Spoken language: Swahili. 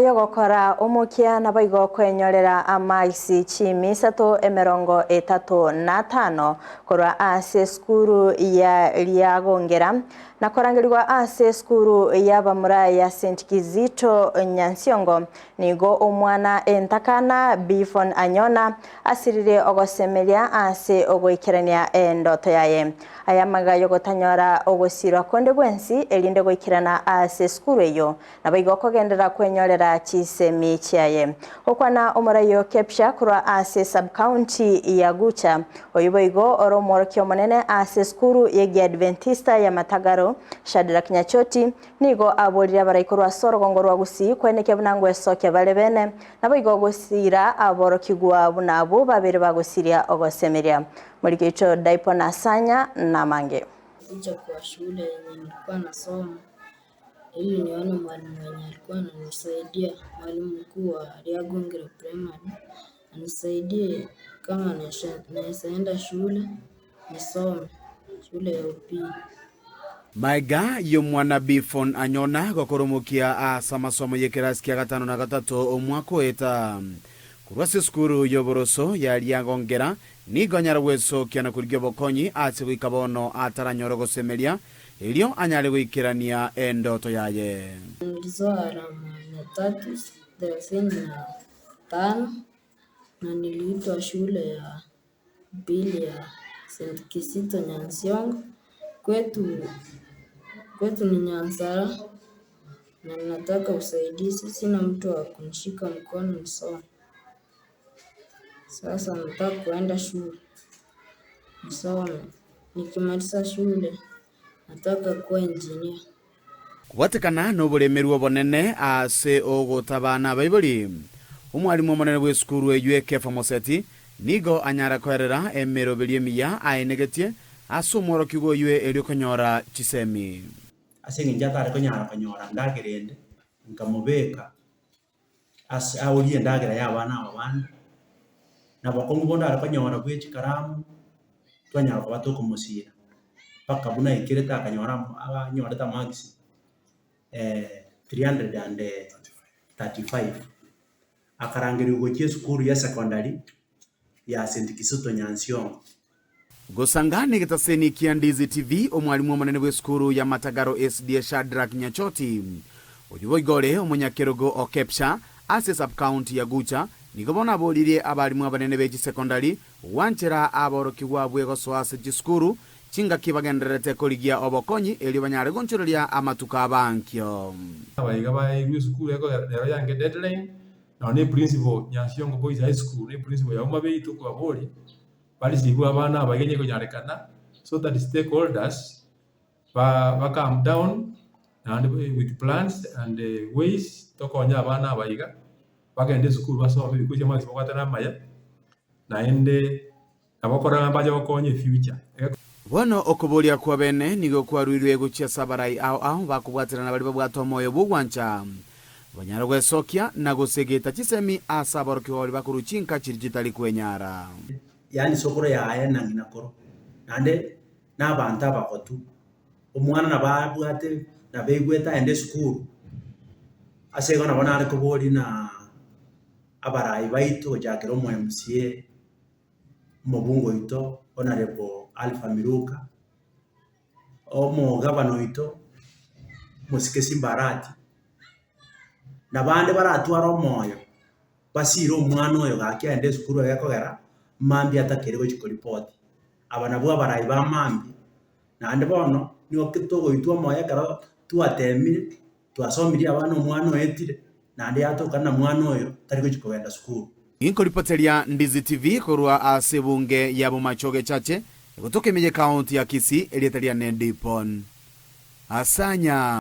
yo gokora umukia na baigo kwenyorera amaisi chimi sato emerongo etatu na tano korwa ase skuru ya Liagongera na korangirirwa ase skuru ya bamura ya St. Kizito Nyansiongo nigo omwana entakana Bifon Anyona asirire ogosemeria ase ogoikerania endoto yaye aya magayo gotanyora ogosirwa konde bwensi elinde goikirana ase skuru eyo na baigo kogendera kwenyorera chisemi chiaye okwana omurayo kepsha kurwa ase sub county ya Gucha oyiboigo oromorokyo monene ase skuru ya Adventista ya Matagaro Shadrack Nyachoti nigo aborira baraikorwa sorogongorwa gusi kweneke bunangwe soke balebene na baigo gosira aborokigwa bunabo babere bagosiria ogosemeria Murikicho Daipo Nasanya na Mange. Kuja kwa shule yenye nilikuwa nasoma ili nione mwalimu mwenye alikuwa ananisaidia, mwalimu mkuu wa Liagongera Primary anisaidie kama naweza enda shule nisome shule ya upili. Maiga yo mwana Bifon Anyona gokoromukia asa masomo yekirasi kia 5 na 3 omwaka eta kurwase skuru yoboroso ya Liagongera nigo nyarweso kiana kurigyo bokonyi ase wikabono ataranyoro gosemeria elio anyale wikirania endoto yaye. Nilizoa alama 335 na niliitwa shule ya upili ya St. Kizito Nyansiongo kwetu ni Nyansara na nataka usaidizi, sina mtu wa kunishika mkono nisome. Sasa nataka kuenda shule nisome, nikimaliza shule nataka kuwa engineer. Kubatekana n'obulemeru obonene ase ogotabana baibuli omwalimu omonene bw'eskuru eYUEKF Moseti nigo anyara kwerera emero beliemiya aenegetie ase omworoki gwoywe eriokonyora chisemi ase nginjatare konyara konyora ndagerende nkamubeka ase aorie ndagera y'abana abana na bakongu bonda arakonyora bwechi karamu twanyara kubato kumusira paka buna ikireta akanyora abanyora ta max 335 akarangiri ugokie skuru ya secondary ya St. Kizito Nyansiongo. Gosangani gitaseni Kiandizi TV omwalimu omonene bw'eskuru ya Matagaro SD Shadrack Nyachoti oyiboigore omunyakerogo okepsha ase sub county ya Gucha nigo bona bolirie abalimu abanene bechi secondary wanchera aborokigwa bwegoso ase chiskuru chinga kibagenderete koligia obokonyi eli banyare gonchoreria amatuka abankyo abayiga ba skuru yako lero yange deadline na ne principal Nyansiongo Boys High School ne principal ya umabeitu kwa boli bali sibu abana abagenye konyarekana so that stakeholders ba calm down and with plans and ways to konya abana abayiga bagende skuru basome bikuje mazi bakwatana maya naende abakora baje bakonye future bono okobolia kwa bene nigo kwaruirwe guchia sabarai ao bakubwatirana bali babwato moyo bugwancha banyara gwesokia na gusegeta chisemi asaborokyo bali bakuruchinka chirigitali kwenyara yani sokoro yaye nangina koro nande n'abantu abakotu omwana nababwate nabegweta ende skuru asego nabona ariko boli na abarayi baito jakero mu MCA mubungo ito honorable Alpha Miruka omo gavano ito Musikesi Mbarati nabande baratwara omoyo basiro omwana oyo gakia ende skuru yakogera mambi atakirego chikoripoti abana bwa barayi ba mambi nande bono niyo kitogo itwa moya kara tuatemire twasomiri abana omwana etire nande yatokana mwana oyo tariko chikogenda skuru inkoripoteria Ndizi TV korwa ase bunge ya Bomachoge chache gotokemeje county ya Kisii elietaria Nendipon Asanya